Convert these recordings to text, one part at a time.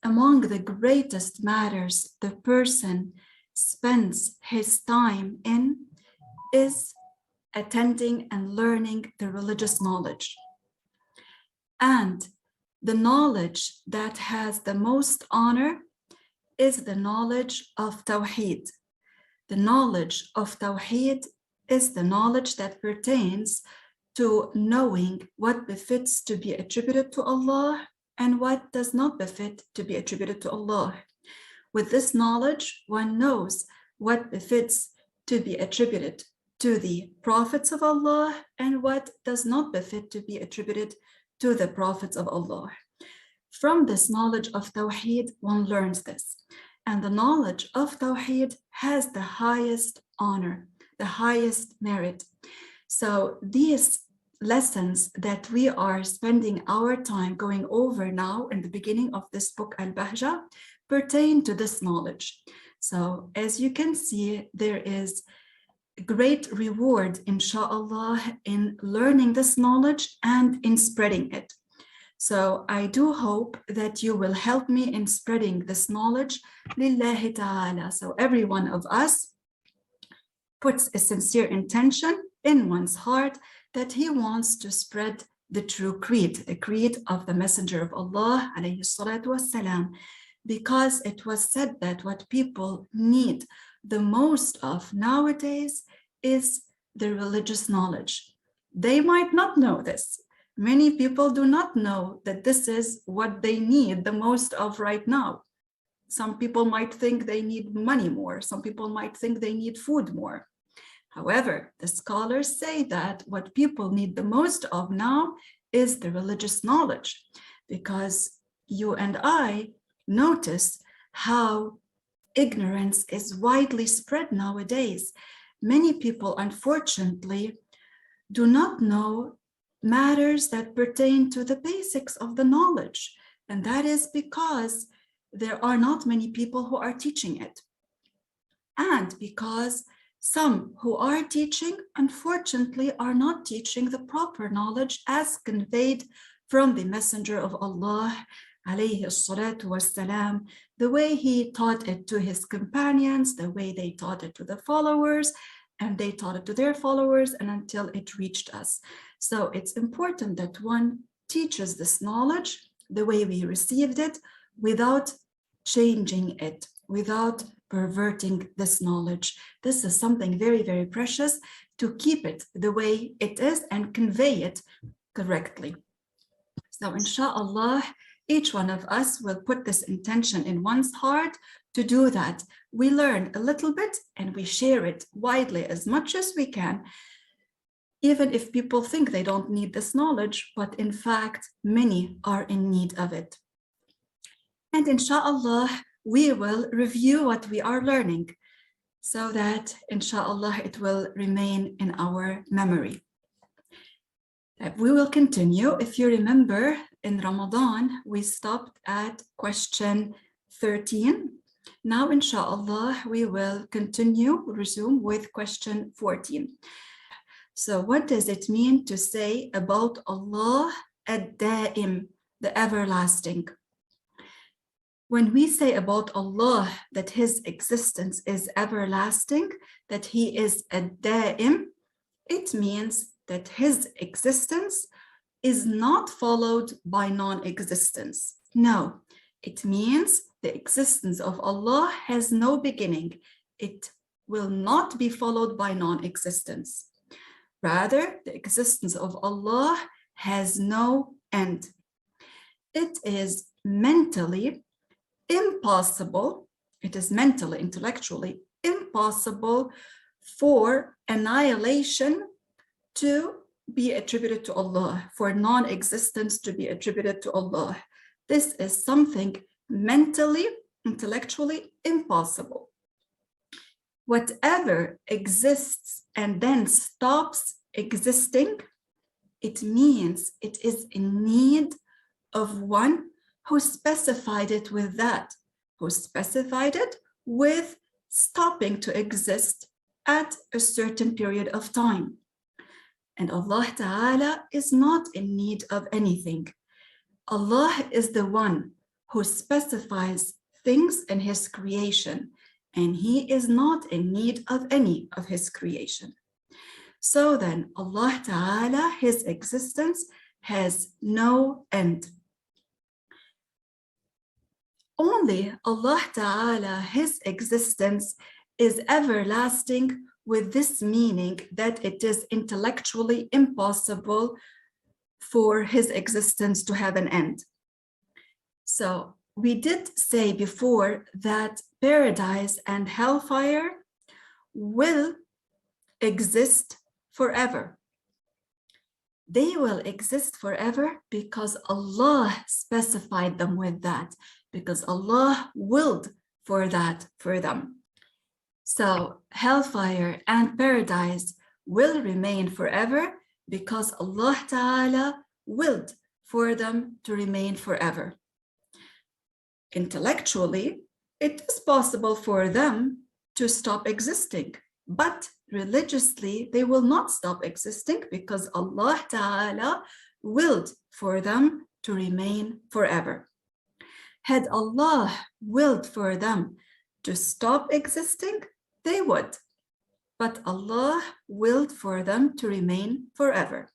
among the greatest matters the person spends his time in is attending and learning the religious knowledge. And the knowledge that has the most honor is the knowledge of Tawheed. The knowledge of Tawheed is the knowledge that pertains to knowing what befits to be attributed to Allah and what does not befit to be attributed to Allah. With this knowledge, one knows what befits to be attributed to the prophets of Allah and what does not befit to be attributed to the prophets of Allah. From this knowledge of Tawheed, one learns this. And the knowledge of Tawheed has the highest honor, the highest merit. So these lessons that we are spending our time going over now in the beginning of this book, Al-Bahjah, pertain to this knowledge. So as you can see, there is great reward, inshallah, in learning this knowledge and in spreading it. So I do hope that you will help me in spreading this knowledge, lillahi ta'ala. So every one of us puts a sincere intention in one's heart that he wants to spread the true creed, a creed of the Messenger of Allah, alayhi salatu wassalam, because it was said that what people need the most of nowadays is the religious knowledge. They might not know this. Many people do not know that this is what they need the most of right now. Some people might think they need money more. Some people might think they need food more. However, the scholars say that what people need the most of now is the religious knowledge, because you and I notice how ignorance is widely spread nowadays. Many people, unfortunately, do not know matters that pertain to the basics of the knowledge. And that is because there are not many people who are teaching it. And because some who are teaching, unfortunately, are not teaching the proper knowledge as conveyed from the Messenger of Allah, alayhi salatu wassalam, the way he taught it to his companions, the way they taught it to the followers, and they taught it to their followers, and until it reached us. So it's important that one teaches this knowledge the way we received it, without changing it, without perverting this knowledge. This is something very, very precious, to keep it the way it is and convey it correctly. So inshallah, each one of us will put this intention in one's heart to do that. We learn a little bit and we share it widely as much as we can, even if people think they don't need this knowledge, but in fact, many are in need of it. And inshallah, we will review what we are learning so that inshallah, it will remain in our memory. We will continue. If you remember, in Ramadan, we stopped at question 13. Now, inshallah, we will resume with question 14. So what does it mean to say about Allah ad-Da'im, the everlasting? When we say about Allah that his existence is everlasting, that he is ad-Da'im, it means that his existence is not followed by non-existence. No, it means the existence of Allah has no beginning. It will not be followed by non-existence. Rather, the existence of Allah has no end. It is mentally impossible, it is mentally, intellectually impossible for annihilation to be attributed to Allah, for non-existence to be attributed to Allah. This is something mentally, intellectually impossible. Whatever exists and then stops existing, it means it is in need of one who specified it with that, who specified it with stopping to exist at a certain period of time. And Allah Ta'ala is not in need of anything. Allah is the one who specifies things in his creation, and he is not in need of any of his creation. So then Allah Ta'ala, his existence has no end. Only Allah Ta'ala, his existence is everlasting, with this meaning that it is intellectually impossible for his existence to have an end. So we did say before that paradise and hellfire will exist forever. They will exist forever because Allah specified them with that, because Allah willed for that for them. So hellfire and paradise will remain forever because Allah Ta'ala willed for them to remain forever. Intellectually, it is possible for them to stop existing, but religiously, they will not stop existing because Allah Ta'ala willed for them to remain forever. Had Allah willed for them to stop existing, they would, but Allah willed for them to remain forever.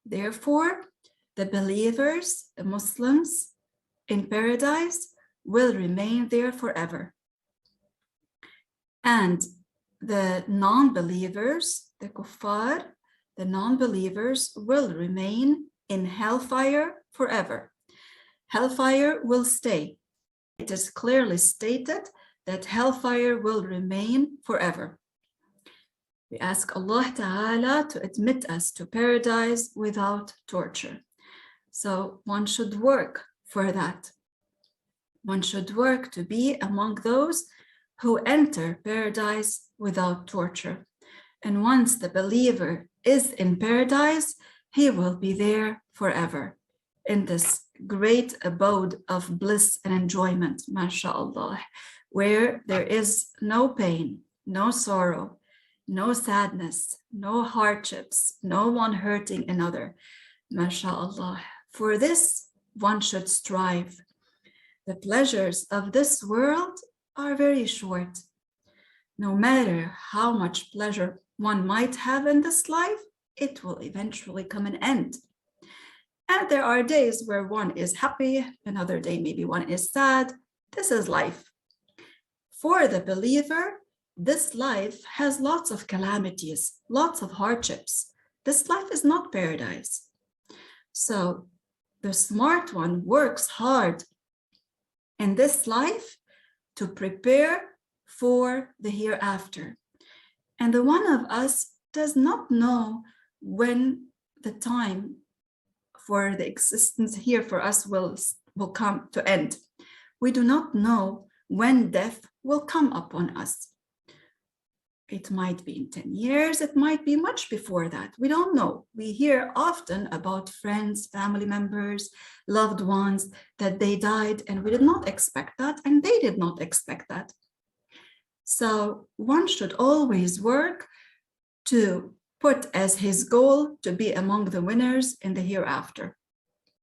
Therefore, the believers, the Muslims in paradise will remain there forever. And the non-believers, the kuffar, the non-believers will remain in hellfire forever. Hellfire will stay. It is clearly stated that hellfire will remain forever. We ask Allah Ta'ala to admit us to paradise without torture. So one should work for that. One should work to be among those who enter paradise without torture. And once the believer is in paradise, he will be there forever in this great abode of bliss and enjoyment, mashallah, where there is no pain, no sorrow, no sadness, no hardships, no one hurting another, mashallah. For this, one should strive. The pleasures of this world are very short. No matter how much pleasure one might have in this life, it will eventually come an end. And there are days where one is happy, another day maybe one is sad. This is life. For the believer, this life has lots of calamities, lots of hardships. This life is not paradise. So the smart one works hard in this life to prepare for the hereafter. And the one of us does not know when the time for the existence here for us will come to end. We do not know when death will come upon us. It might be in 10 years, it might be much before that. We don't know. We hear often about friends, family members, loved ones, that they died and we did not expect that and they did not expect that. So one should always work to put as his goal to be among the winners in the hereafter.